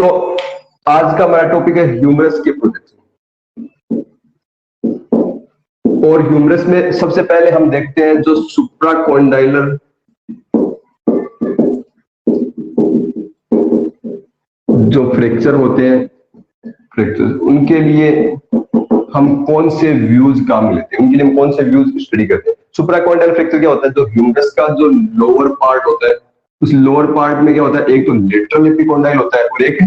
तो आज का हमारा टॉपिक है ह्यूमरस के प्रोजेक्शन। और ह्यूमरस में सबसे पहले हम देखते हैं जो सुप्राकॉन्डाइलर जो फ्रैक्चर होते हैं, फ्रैक्चर उनके लिए हम कौन से व्यूज काम लेते हैं, उनके लिए हम कौन से व्यूज स्टडी करते हैं। सुप्राकॉन्डाइलर फ्रैक्चर क्या होता है, जो ह्यूमरस का जो लोअर पार्ट होता है, उस लोअर पार्ट में क्या होता है, एक तो लेटरल एपिकॉन्डाइल होता है और एक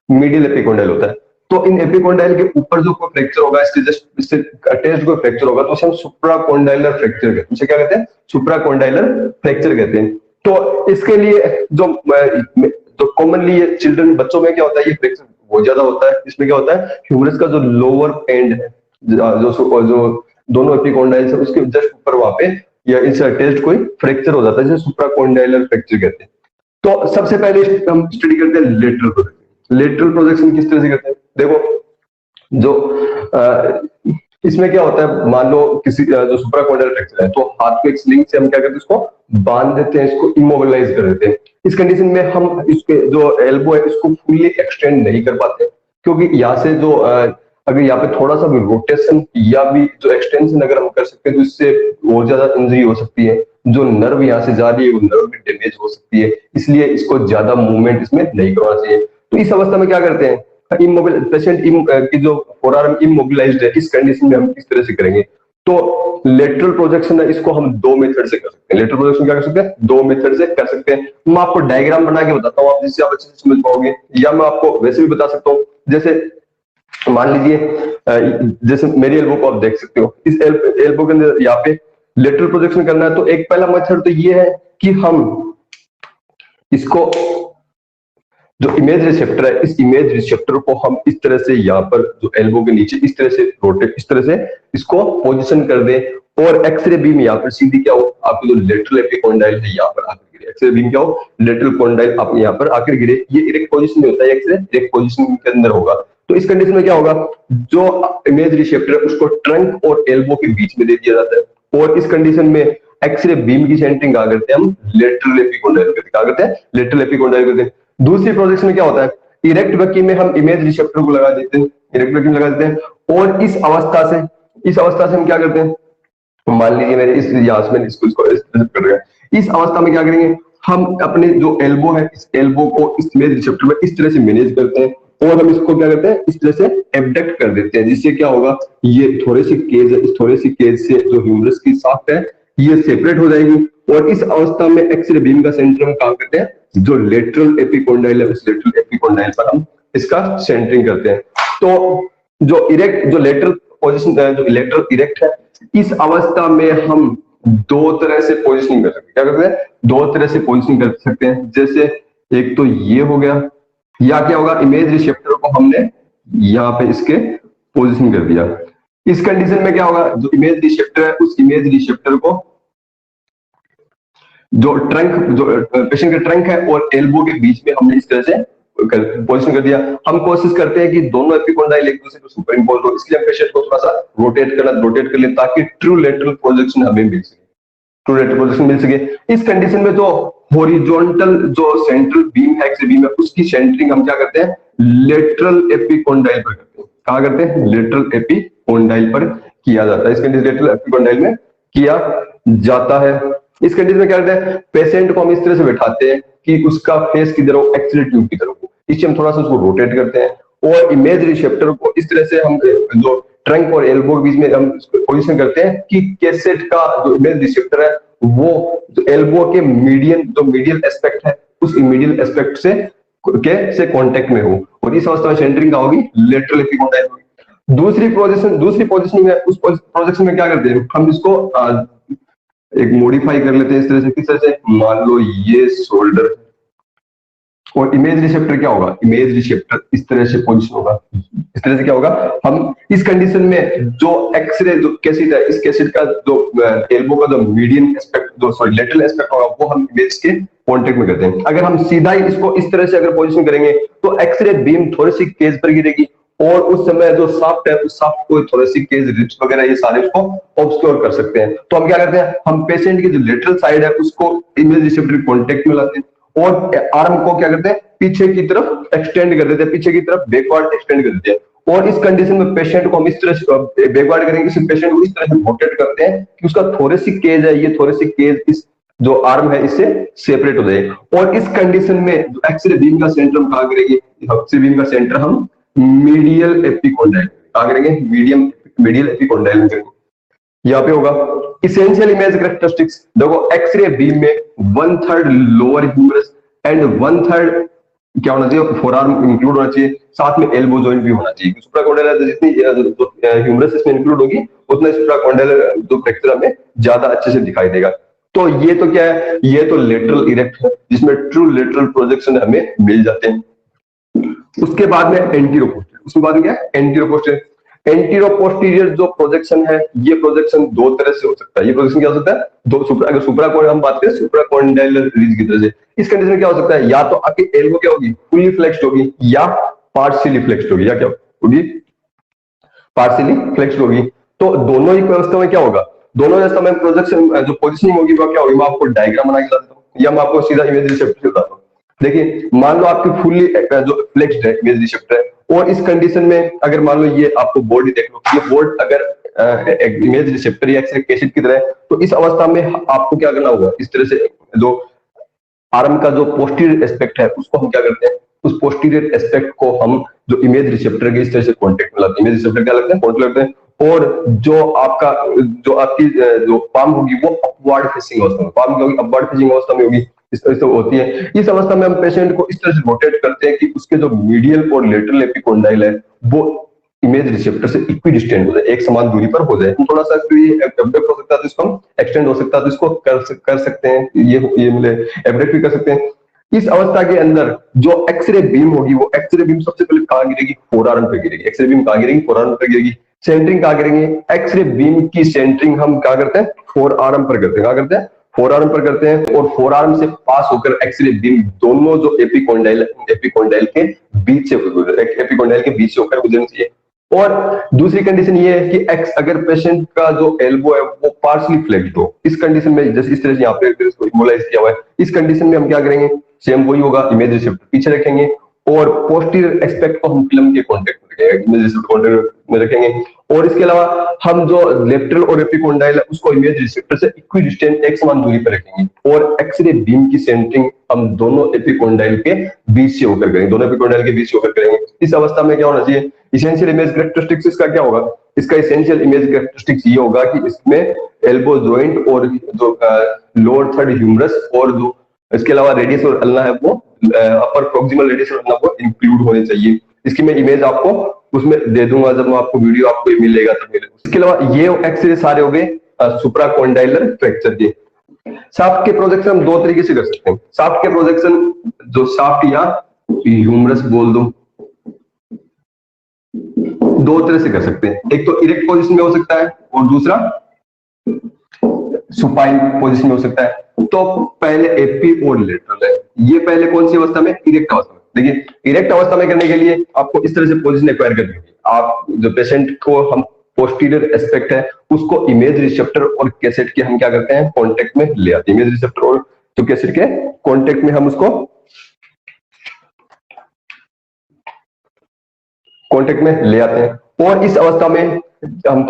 मीडियल एपिकॉन्डाइल होता है। तो इन एपिकॉन्डाइल के ऊपर जो कोई फ्रैक्चर होगा, इसके जस्ट इससे अटैच्ड कोई फ्रैक्चर होगा, तो उसे हम सुप्राकॉन्डाइलर फ्रैक्चर कहते हैं। उसे क्या कहते हैं, सुप्राकॉन्डाइलर फ्रैक्चर कहते हैं। तो इसके लिए जो कॉमनली ये चिल्ड्रन बच्चों में क्या होता है, ये फ्रैक्चर बहुत ज्यादा होता है। इसमें क्या होता है, ह्यूमरस का जो लोअर एंड है, जो दोनों एपिकॉन्डाइल है उसके जस्ट ऊपर वहां पे या इससे अटैच्ड कोई फ्रैक्चर हो जाता है, जिसे सुप्राकॉन्डाइलर फ्रैक्चर कहते हैं। तो सबसे पहले हम स्टडी करते हैं लेटरल प्रोजेक्शन। लेटरल प्रोजेक्शन किस तरह से करते हैं, देखो जो इसमें क्या होता है, मान लो किसी जो सुप्राकॉन्डाइलर फ्रैक्चर है, तो हाथ को एक स्लिंग से हम क्या करते हैं, इसको बांध देते हैं, इसको इमोबिलाइज कर देते हैं। इस कंडीशन में हम इसके जो एल्बो है इसको फुल्ली एक्सटेंड नहीं कर पाते, क्योंकि यहाँ से जो अगर यहाँ पे थोड़ा सा भी रोटेशन या भी जो एक्सटेंशन अगर हम कर सकते हैं, तो इससे बहुत ज्यादा इंजरी हो सकती है। जो नर्व यहाँ से जा रही है वो नर्व भी डैमेज हो सकती है, इसलिए इसको ज्यादा मूवमेंट इसमें नहीं करना चाहिए। तो इस अवस्था में क्या करते हैं, इमोबिल पेशेंट की जो फोरआर्म इमोबिलाइज्ड है, इस कंडीशन में हम किस तरह से करेंगे। तो लेटरल प्रोजेक्शन है, इसको हम दो मेथड से कर सकते हैं। लेटरल प्रोजेक्शन क्या कर सकते हैं, दो मेथड से कर सकते हैं। मैं आपको डायग्राम बना के बताता हूँ, आप जिससे आप अच्छे से समझ पाओगे, या मैं आपको वैसे भी बता सकता हूँ। जैसे मान लीजिए जैसे मेरी एल्बो को आप देख सकते हो, इस एल्बो के अंदर यहाँ पे लेटरल प्रोजेक्शन करना है। तो एक पहला मेथड तो ये है कि हम इसको जो इमेज रिसेप्टर है, इस इमेज रिसेप्टर को हम इस तरह से यहाँ पर जो एल्बो के नीचे इस तरह से रोटेट, इस तरह से इसको पोजीशन कर दें और एक्सरे बीम यहाँ पर सीधी क्या हो, आपको जो लेटरल एपिकॉन्डाइल है यहाँ पर आकर गिरे। एक्सरे बीम क्या हो, लेटरल कॉन्डाइल आप यहाँ पर आकर गिरे। ये इरेक्ट पोजीशन में होता है, एक्सरे इरेक्ट पोजीशन के अंदर होगा। तो इस कंडीशन में क्या होगा, जो इमेज रिसेप्टर है उसको ट्रंक और एल्बो के बीच में दे दिया जाता है, और इस कंडीशन में एक्सरे बीम की सेंटरिंग क्या करते हैं, हम लेटरल एपिकॉन्डाइल क्या करते हैं, लेटरल एपिकॉन्डाइल करते हैं। दूसरी प्रोजेक्शन में क्या होता है, इरेक्ट वैक्यूम में हम इमेज रिसेप्टर को लगा देते हैं, इरेक्ट वैक्यूम लगा देते हैं, और इस अवस्था से हम क्या करते हैं, मान लीजिए मेरे इस यास में इसको इस तरह कर रहे हैं। इस अवस्था में क्या करेंगे, हम अपने जो एल्बो है, इस एल्बो को इस इमेज रिसेप्टर में इस तरह से मैनेज करते हैं, और हम इसको क्या करते हैं, इस तरह से एबडक्ट कर देते हैं, जिससे क्या होगा, ये थोरेसिक केज है, इस थोरेसिक केज से जो ह्यूमरस की शाफ्ट है ये सेपरेट हो जाएगी। और इस अवस्था में एक्सरे बीम का सेंटर में काम करते हैं, जो लेटरल एपिकॉन्डाइल है, उस लेटरल एपिकॉन्डाइल पर हम इसका सेंटरिंग करते हैं। तो जो लेटरल पोजीशन जो लेटरल इरेक्ट है, इस अवस्था में हम दो तरह से पोजीशनिंग कर सकते हैं। क्या करते हैं, दो तरह से पोजीशनिंग कर सकते हैं। जैसे एक तो ये हो गया, या क्या होगा, इमेज रिसेप्टर को हमने यहाँ पे इसके पोजीशन कर दिया। इस कंडीशन में क्या होगा, जो इमेज रिसेप्टर है उस इमेज रिसेप्टर को जो पेशेंट का ट्रंक है और एल्बो के बीच में हमने इस तरह से पोजीशन कर दिया। हम कोशिश करते हैं कि दोनों एपिकॉन्डाइल एक दूसरे को सुपर इंपोज हो, इसलिए हम पेशेंट को थोड़ा सा रोटेट कर ले, ताकि ट्रू लेटरल प्रोजेक्शन हमें मिल सके, ट्रू लेटरल प्रोजेक्शन मिल सके। इस कंडीशन में जो हॉरिजॉन्टल जो सेंट्रल बीम है, एक्स बीम है, उसकी सेंटरिंग हम क्या करते हैं, लेटरल एपिकॉन्डाइल पर करते हैं। कहां करते हैं, लेटरल एपिकॉन्डाइल पर किया जाता है। इस कंडीशन लेटरल एपिकॉन्डाइल में किया जाता है। इस कंडीशन में क्या करते हैं, पेशेंट को हम इस तरह से बैठाते हैं कि उसका फेस किधर हो, एक्सरे ट्यूब की तरफ हो, इससे हम थोड़ा सा उसको रोटेट करते हैं, और इमेज रिसेप्टर को इस तरह से हम जो ट्रंक और एल्बो के बीच में हम पोजीशन करते हैं कि कैसेट का जो इमेज रिसेप्टर है वो जो एल्बो के मीडियल एस्पेक्ट है, उस मीडियल एस्पेक्ट से कांटेक्ट में हो, और इस अवस्था में सेंटरिंग का होगी, लेटरल एपिकॉन्डाइल होगी। दूसरी पोजीशनिंग है, उस प्रोजेक्शन में क्या करते हैं, हम इसको एक मॉडिफाई कर लेते हैं इस तरह से। किस तरह से, मान लो ये शोल्डर और इमेज रिसेप्टर क्या होगा, इमेज रिसेप्टर इस तरह से पोजीशन होगा। इस तरह से क्या होगा, हम इस कंडीशन में जो एक्सरे जो कैसेट है, इस कैसेट का जो एल्बो का जो मीडियन एस्पेक्ट जो लेटरल एस्पेक्ट होगा वो हम इमेज के कांटेक्ट में करते हैं। अगर हम सीधा ही इसको इस तरह से अगर पोजीशन करेंगे तो एक्सरे बीम थोरेसिक केज पर गिरेगी, और उस समय जो शाफ्ट है उस शाफ्ट को थोरेसिक केज, रिब्स वगैरह ये सारे उसको ऑब्स्क्योर कर सकते हैं। तो हम क्या करते हैं, हम पेशेंट की जो लेटरल साइड है उसको इमेज रिसेप्टर कांटेक्ट में लाते हैं, और आर्म को क्या करते हैं, पीछे की तरफ एक्सटेंड कर देते हैं, पीछे की तरफ बैकवर्ड एक्सटेंड कर देते हैं। और इस कंडीशन में पेशेंट को हम इस तरह से बैकवर्ड करेंगे, इस पेशेंट को इस तरह से रोटेट करते हैं कि उसका थोरेसिक केज है, ये थोरेसिक केज इस जो आर्म है इससे सेपरेट हो जाए। और इस कंडीशन में एक्सरे बीम का सेंटर हम कहा करेंगे, एक्सरे बीम का सेंटर हम मीडियल एपिकोंडाइल कहा करेंगे, मीडियल एपिकोंडाइल करेंगे। यहाँ पे होगा इसेंशियल इमेज कैरेक्टरिस्टिक्स। देखो एक्सरे बीम में 1/3 लोअर ह्यूमरस एंड 1/3 क्या होना चाहिए, फोरआर्म इंक्लूड होना चाहिए, साथ में एल्बो जॉइंट भी होना चाहिए। सुप्राकॉन्डाइलर जितनी ह्यूमरस इसमें इंक्लूड होगी उतना सुप्राकॉन्डाइलर जो फ्रैक्चर हमें ज्यादा अच्छे से दिखाई देगा। तो ये तो क्या है, ये तो लेटरल इरेक्ट है जिसमें ट्रू लेटरल प्रोजेक्शन हमें मिल जाते हैं। उसके बाद में एंटीरो पोस्टीरियर, उसके बाद में क्या है एंटीरो पोस्टीरियर। एंटीरो पोस्टीरियर जो प्रोजेक्शन है, ये प्रोजेक्शन दो तरह से हो सकता है। ये प्रोजेक्शन क्या हो सकता है, दो अगर सुप्राकॉन्डाइलर हम बात करें सुप्राकॉन्डाइलर रिज की तरह से, इस कंडीशन में क्या हो सकता है, या तो आपकी एल्बो क्या होगी फुली फ्लेक्स्ड होगी या पार्शियली फ्लेक्स्ड होगी, या क्या होगी पार्शियली फ्लेक्स्ड होगी। तो दोनों ही अवस्था में क्या होगा, दोनों अवस्था में प्रोजेक्शन जो पोजिशनिंग होगी वो क्या होगी, मैं आपको डायग्राम बना के बता देता हूँ या मैं आपको सीधा इमेज रिसेप्टर बताता हूँ। देखिए मान लो आपकी फुल्ली जो फ्लेक्स्ड है इमेज रिसेप्टर है, और इस कंडीशन में अगर मान लो ये आपको बोर्ड ही देख लो, ये बोर्ड अगर इमेज रिसेप्टर या एक्सरे कैसेट की तरह है, तो इस अवस्था में आपको क्या करना होगा, इस तरह से जो आर्म का जो पोस्टीरियर एस्पेक्ट है उसको हम क्या करते हैं, उस पोस्टीरियर एस्पेक्ट को हम जो इमेज रिसेप्टर के इस तरह से कॉन्टेक्ट में लाते हैं, इमेज रिसेप्टर क्या लगते हैं कॉन्टेक्ट लगते हैं। और जो आपकी जो पाम होगी वो अपवर्ड फेसिंग अवस्था में, पाम की होगी अपवर्ड फेसिंग अवस्था में होगी, इस तरह से होती है। इस अवस्था में हम पेशेंट को इस तरह से रोटेट करते हैं कि उसके जो मीडियल और लेटरल एपिकोंडाइल है वो इमेज रिसेप्टर से इक्विडिस्टेंट हो जाए, एक समान दूरी पर हो जाए। थोड़ा सा एब्डक्ट हो सकता है तो इसको हम एक्सटेंड हो सकता है तो इसको कर सकते हैं, ये मिले एब्डक्ट भी कर सकते हैं। इस अवस्था के अंदर जो एक्सरे बीम होगी वो एक्सरे बीम सबसे पहले कहां गिरेगी, फोरआर्म पे गिरेगी। एक्सरे बीम कहां गिरेगी, फोरआर्म पे गिरेगी। सेंटरिंग कहां करेंगे, एक्सरे बीम की सेंटरिंग हम क्या करते हैं, फोरआर्म पर करते हैं। क्या करते हैं, फोरआर्म पर करते हैं। और फोरआर्म से पास होकर एक्सरे बीम दोनों जो एपिकोंडाइल के बीच से एपिकोंडाइल के बीच से होकर गुजरनी चाहिए। और दूसरी कंडीशन ये है कि एक्स अगर पेशेंट का जो एल्बो है वो पार्शली फ्लेक्स्ड हो, इस कंडीशन में जैसे इस तरह से यहाँ पे इसको इमोलाइज किया हुआ है, इस कंडीशन में हम क्या करेंगे, सेम वही होगा, इमेज रिसेप्टर पीछे रखेंगे और पोस्टीरियर एस्पेक्ट को हम फिल्म के कॉन्टेक्ट में रखेंगे, इमेज रिसेप्टर कॉन्टेक्ट में रखेंगे। और इसके अलावा हम जो लेटरल और एपिकोंडाइल है उसको इमेज रिसेप्टर से इक्विडिस्टेंट एक समान दूरी पर रखेंगे। और एक्सरे बीम की सेंटरिंग हम दोनों एपिकोंडाइल के बीच से होकर करेंगे, दोनों एपिकोंडाइल के बीच से होकर करेंगे। इस अवस्था में क्या होना चाहिए, इसेंशियल इमेज कैरेक्टरिस्टिक्स इसका क्या होगा, इसका इसेंशियल इमेज कैरेक्टरिस्टिक्स ये होगा कि इसमें एल्बो जॉइंट और जो लोअर थर्ड ह्यूमरस और जो इसके अलावा रेडियस और अल्ना है वो अपर प्रोक्सिमल रेडियस और अल्ना वो इंक्लूड होने चाहिए। इसकी मैं इमेज आपको उसमें दे दूंगा, जब मैं आपको वीडियो आपको मिलेगा तब मिलेगा। इसके अलावा ये एक्सरे सारे हो गए सुप्राकॉन्डाइलर फ्रैक्चर के। शाफ्ट के प्रोजेक्शन हम दो तरीके से कर सकते हैं। शाफ्ट के प्रोजेक्शन जो शाफ्ट या ह्यूमरस बोल दो, दो तरह से कर सकते हैं। एक तो इरेक्ट पोजीशन में हो सकता है और दूसरा सुपाइन पोजीशन में हो सकता है। तो पहले एपी और लेटरल है, ये पहले कौन सी अवस्था में, इरेक्ट अवस्था में। देखिए इरेक्ट अवस्था में करने के लिए आपको इस तरह से पोजीशन एक्वायर करनी होगी। आप जो पेशेंट को हम पोस्टीरियर एस्पेक्ट है उसको इमेज रिसेप्टर और कैसेट के हम क्या करते हैं कॉन्टेक्ट में ले आते हैं, इमेज रिसेप्टर और तो कैसेट के कॉन्टेक्ट में हम उसको कॉन्टेक्ट में ले आते हैं। और इस अवस्था में हम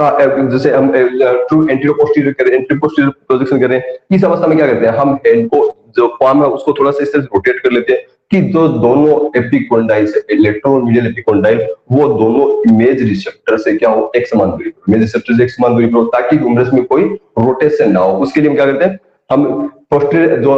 जैसे हम ट्रू एंटीरो पोस्टीरियर करें, एंटीरो पोस्टीरियर प्रोजेक्शन करें, इस अवस्था में क्या करते हैं, हम हेड को जो पाम है उसको थोड़ा सा इस तरह से रोटेट कर लेते हैं कि जो दोनों एपिकोंडाइल्स है, लेटरल और मीडियल एपिकोंडाइल, वो दोनों इमेज रिसेप्टर से क्या हो, एक समान दूरी पर, इमेज रिसेप्टर से एक समान दूरी पर हो, ताकि ह्यूमरस में कोई रोटेशन ना हो। उसके लिए हम क्या करते हैं, हम पोस्टीरियर जो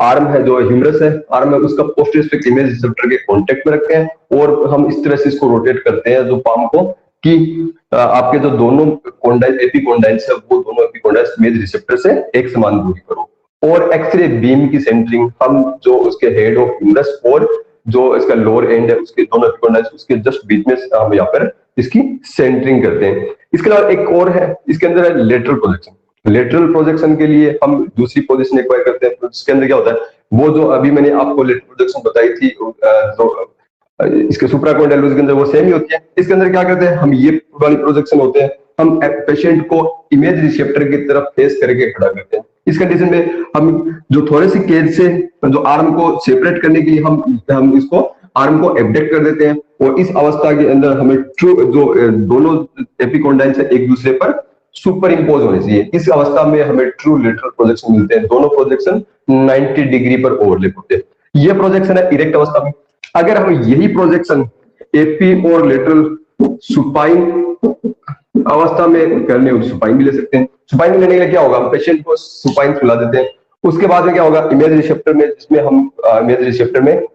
आर्म है, जो ह्यूमरस है आर्म है, उसका पोस्टीरियर एस्पेक्ट इमेज रिसेप्टर के कांटेक्ट में रखते हैं और हम इस तरह से इसको रोटेट करते हैं जो पाम को, कि आपके जो दोनों कॉन्डाइल एपिकोंडाइल्स है वो दोनों एपिकोंडाइल्स इमेज रिसेप्टर से एक समान दूरी पर हो। और एक्सरे बीम की सेंटरिंग हम जो उसके हेड ऑफ ह्यूमरस और जो इसका लोअर एंड है उसके दोनों एपिकोंडाइल्स उसके जस्ट बीच में हम यहाँ पर इसकी सेंटरिंग करते हैं। इसके अलावा एक और है, इसके अंदर है लेटरल प्रोजेक्शन। लेटरल प्रोजेक्शन के लिए हम दूसरी पोजीशन एक्वायर करते हैं। इसके अंदर क्या होता है, वो जो अभी मैंने आपको लेटरल प्रोजेक्शन बताई थी तो इसके सुप्राकॉन्डाइलर के अंदर वो सेम ही होती है। इसके अंदर क्या करते हैं, हम ये वाली प्रोजेक्शन होते हैं, हम पेशेंट को इमेज रिसेप्टर की तरफ फेस करके खड़ा करते हैं। इस कंडीशन में हम जो थोरेसिक केज से जो आर्म को सेपरेट करने के लिए हम इसको आर्म को एबडक्ट कर देते हैं, और इस अवस्था के अंदर हमें ट्रू जो दोनों एपिकोंडाइल्स है एक दूसरे पर सुपर इंपोज होने चाहिए। इस अवस्था में हमें ट्रू लेटरल प्रोजेक्शन मिलते हैं, दोनों प्रोजेक्शन 90 डिग्री पर ओवरलैप होते हैं। ये प्रोजेक्शन है इरेक्ट अवस्था में। अगर हम यही प्रोजेक्शन एपी और लेटरल सुपाइन अवस्था में करने हो सुपाइन भी ले सकते हैं। सुपाइन में लेने के लिए क्या होगा, पेशेंट को सुपाइन सुला देते हैं। उसके बाद में क्या होगा, इमेज रिसेप्टर में, जिसमें हम इमेज रिसेप्टर में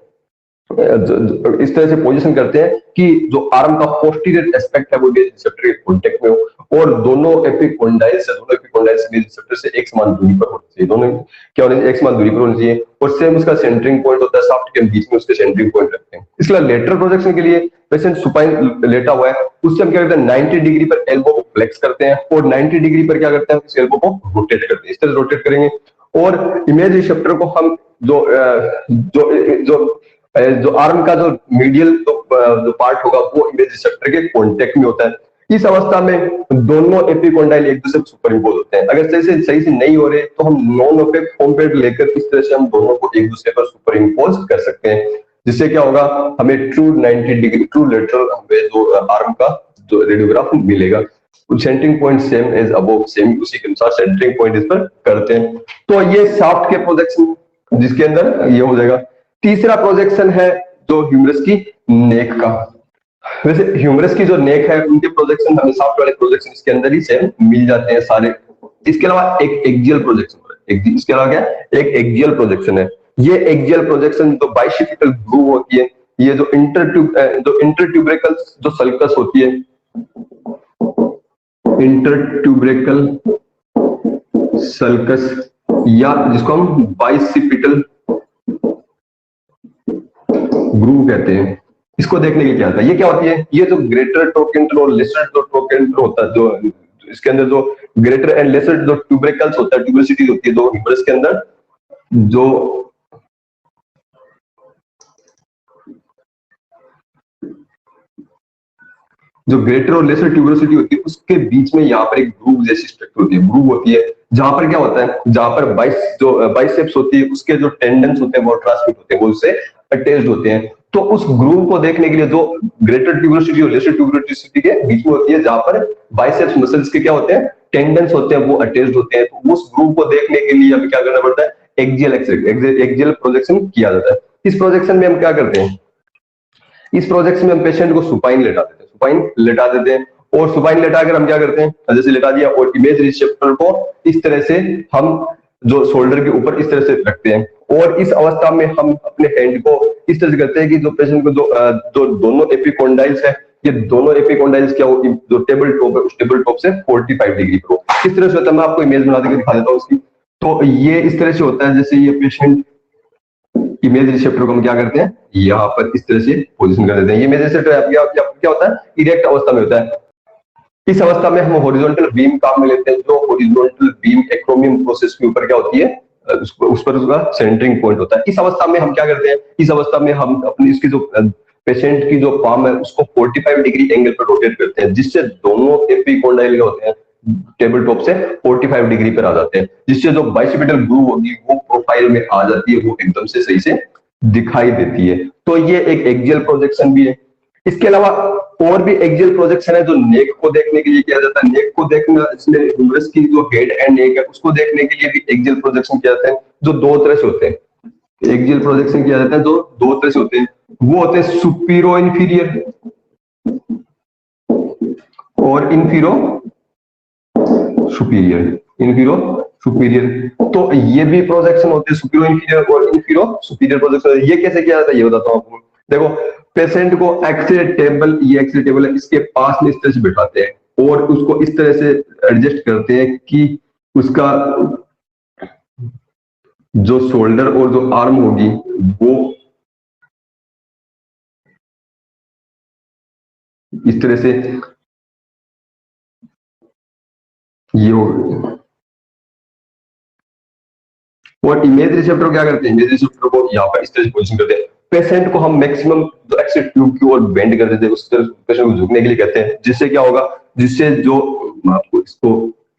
इस तरह से पोजीशन करते हैं कि जो आर्म का पोस्टीरियर एस्पेक्ट है वो इमेज रिसेप्टर के कांटेक्ट में हो, और दोनों एपिकोंडाइल्स इमेज रिसेप्टर से एक समान दूरी पर होने चाहिए। दोनों क्या होने चाहिए, एक समान दूरी पर होने चाहिए। और सेम उसका सेंटरिंग पॉइंट होता है, शाफ्ट के बीच में उसके सेंटरिंग पॉइंट रखते हैं। इसके लिए लेटरल प्रोजेक्शन के लिए पेशेंट सुपाइन लेटा हुआ है, उससे हम क्या करते हैं 90 डिग्री पर एल्बो को फ्लेक्स करते हैं, और 90 डिग्री पर क्या करते हैं, उस एल्बो को रोटेट करते हैं। इस तरह रोटेट करेंगे, और इमेज रिसेप्टर को हम जो आर्म का जो मीडियल जो पार्ट होगा वो इमेज रिसेप्टर के कांटेक्ट में होता है। इस अवस्था में दोनों एपिकोंडाइल एक दूसरे पर सुपर इंपोज होते हैं। अगर सही से नहीं हो रहे तो हम नॉन ओपेक फोम पैड लेकर इस तरह से हम दोनों को एक दूसरे पर सुपर इंपोज कर सकते हैं, जिससे क्या होगा, हमें ट्रू 90 डिग्री ट्रू लेटरल हमें जो आर्म का जो रेडियोग्राफ मिलेगा। Centering point same as above, same उसी के अनुसार सेंटरिंग पॉइंट इस पर करते हैं। तो ये शाफ्ट के प्रोजेक्शन जिसके अंदर ये हो जाएगा। तीसरा प्रोजेक्शन है जो ह्यूमरस की नेक का। वैसे ह्यूमरस की जो नेक है उनके प्रोजेक्शन हमें शाफ्ट वाले प्रोजेक्शन इसके अंदर ही सेम मिल जाते हैं सारे। इसके अलावा एक एक्सियल प्रोजेक्शन है, इसके अलावा क्या है, एक एक्सियल प्रोजेक्शन है। ये एक्सियल प्रोजेक्शन तो बाइसिपिटल ग्रूव होती है, ये जो इंटरट्यूबरेकल जो सल्कस होती है, इंटरट्यूबरेकल सल्कस, या जिसको हम बाइसिपिटल ग्रूव कहते हैं, इसको देखने के लिए क्या आता है, ये क्या होती है, ये जो ग्रेटर ट्रोकेंटर और लेसर जो ट्रोकेंटर होता है, जो इसके अंदर जो ग्रेटर एंड लेसर जो ट्यूबरेकल्स होता है, ट्यूबरसिटी होती है दो ह्यूमरस के अंदर, जो ग्रेटर और लेसर ट्यूबरसिटी होती है उसके बीच में यहाँ पर एक ग्रूव जैसी स्ट्रक्चर होती है, ग्रूव होती है, जहां पर क्या होता है, जहां पर बाइसेप्स होती है उसके जो टेंडन्स होते हैं वो ट्रांसमिट होते हैं, वो उससे अटैच्ड होते हैं। तो उस ग्रूव को देखने के लिए जो ग्रेटर ट्यूबरसिटी और लेसर ट्यूबरसिटी के बीच में होती है, जहां पर बाइसेप्स मसल्स के क्या होते हैं, टेंडन्स होते हैं, वो अटैच्ड होते हैं, तो उस ग्रूव को देखने के लिए हमें क्या करना पड़ता है, एक्सियल प्रोजेक्शन किया जाता है। इस प्रोजेक्शन में हम क्या करते हैं, इस प्रोजेक्शन में हम पेशेंट को सुपाइन लेटा देते हैं, और सुपाइन लेटा कर हम क्या करते हैं, जैसे लेटा दिया, और इमेज रिसेप्टर को इस तरह से हम जो शोल्डर के ऊपर इस तरह से रखते हैं, और इस अवस्था में हम अपने हैंड को इस तरह से करते हैं कि जो पेशेंट को जो दोनों एपिकोंडाइल्स है, ये दोनों एपिकोंडाइल्स क्या हो, जो टेबल टॉप है उस टेबल टॉप से 45 डिग्री पर हो। इस तरह से होता है, मैं आपको इमेज बना देकर दिखा देता हूँ उसकी। तो ये इस तरह से होता है, जैसे ये पेशेंट इमेज रिसेप्टर को हम क्या करते हैं, यहाँ पर इस तरह से पोजीशन कर देते हैं। ये इमेज रिसेप्टर क्या होता है, इरेक्ट अवस्था में होता है। इस अवस्था में हम हॉरिजॉन्टल बीम काम में लेते हैं, जो हॉरिजॉन्टल बीम एक्रोमियम प्रोसेस के ऊपर क्या होती है, उस पर उसका सेंटरिंग पॉइंट होता है। इस अवस्था में हम क्या करते हैं, इस अवस्था में हम अपनी इसकी जो पेशेंट की जो पाम है उसको 45 डिग्री एंगल पर रोटेट करते हैं, जिससे दोनों एपिकोंडाइल होते हैं टेबल टॉप से 45 डिग्री पर आ जाते हैं, जिससे जो बाइसिपिटल ग्रूव होगी वो प्रोफाइल में आ जाती है, वो एकदम से सही से दिखाई देती है। तो ये एक एक्सियल प्रोजेक्शन भी है। इसके अलावा और भी एक्सियल प्रोजेक्शन है जो नेक को देखने के लिए किया जाता है। नेक को देखना, इसमें ह्यूमरस की जो हेड एंड नेक है उसको देखने के लिए भी एक्सियल प्रोजेक्शन किया जाता है, जो दो तरह से होते हैं। एक्सियल प्रोजेक्शन किया जाता है जो दो तरह से होते हैं, वो होते हैं सुपीरो इंफीरियर और इन्फीरो सुपीरियर। तो ये भी प्रोजेक्शन होते हैं, सुपीरो इंफीरियर और इन्फीरो सुपीरियर प्रोजेक्शन। ये कैसे किया जाता है ये बताता हूँ आपको। देखो, पेशेंट को एक्सरे टेबल, ये एक्सरे टेबल है, इसके पास में इस तरह से बैठाते हैं और उसको इस तरह से एडजस्ट करते हैं कि उसका जो शोल्डर और जो आर्म होगी वो इस तरह से ये हो। और इमेज रिसेप्टर क्या करते हैं, इमेज रिसेप्टर को यहाँ पर इस तरह से पोजीशन करते हैं। पेशेंट को हम मैक्सिमम जो एक्सरे ट्यूब की ओर बेंड कर देते हैं, उस तरह पेशेंट को झुकने के लिए कहते हैं, जिससे क्या होगा, जिससे जो आपको इसको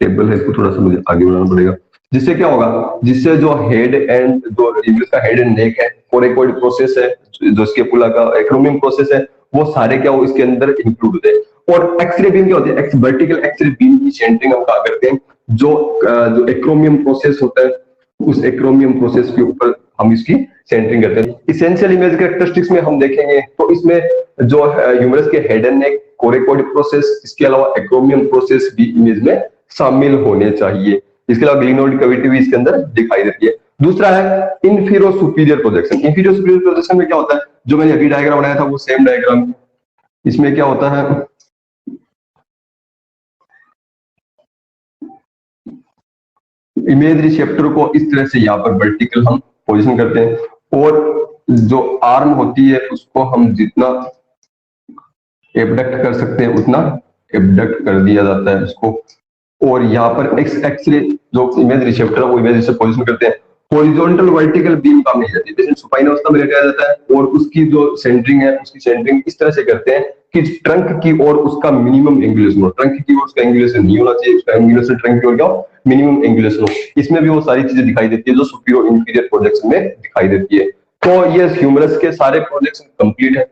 टेबल है इसको थोड़ा सा मुझे आगे बढ़ाना पड़ेगा, जिससे क्या होगा, जिससे जो हेड एंड जो ह्यूमरस का हेड एंड नेक है, कोरेकोइड प्रोसेस है, जो स्केपुला का एक्रोमियम प्रोसेस है, वो सारे क्या हो इसके अंदर इंक्लूड होते हैं। और एक्सरे बीम क्या होती है, वर्टिकल एक्सरे बीम की सेंटरिंग हम कहा करते हैं, जो एक्रोमियम प्रोसेस होता है, उस एक्रोमियम प्रोसेस के ऊपर हम इसकी सेंटरिंग करते हैं। इसेंशियल इमेज कैरेक्टरिस्टिक्स में हम देखेंगे तो इसमें जो ह्यूमरस के head and neck, coracoid process, इसके अलावा एक्रोमियम प्रोसेस भी इमेज में शामिल होने चाहिए। इसके अलावा ग्लिनोइड कैविटी भी इसके अंदर दिखाई देती है। दूसरा है inferior superior projection. Inferior superior projection में क्या होता है, जो मैंने अभी डायग्राम बनाया था वो सेम डायग्राम, इसमें क्या होता है, इमेज रिसेप्टर को इस तरह से यहाँ पर वर्टिकल हम पोजीशन करते हैं, और जो आर्म होती है उसको हम जितना एबडक्ट कर सकते हैं उतना एबडक्ट कर दिया जाता है उसको। और यहाँ पर एक्सरे जो इमेज रिसेप्टर है वो इमेज रिसेप्टर पोजीशन करते हैं, हॉरिजॉन्टल वर्टिकल बीम काम नहीं जाती, जैसे सुपाइन अवस्था में लेटाया जाता है, और उसकी जो सेंटरिंग है उसकी सेंटरिंग इस तरह से करते हैं कि ट्रंक की ओर उसका मिनिमम एंगुलेशन हो, ट्रंक की ओर उसका एंगुलेशन नहीं होना चाहिए, उसका एंगुलेशन ट्रंक की ओर क्या हो, मिनिमम एंगुलेशन हो। इसमें भी वो सारी चीजें दिखाई देती है जो सुपीरियर इंफीरियर प्रोजेक्शन में दिखाई देती है। तो ये ह्यूमरस के सारे प्रोजेक्शन कंप्लीट है।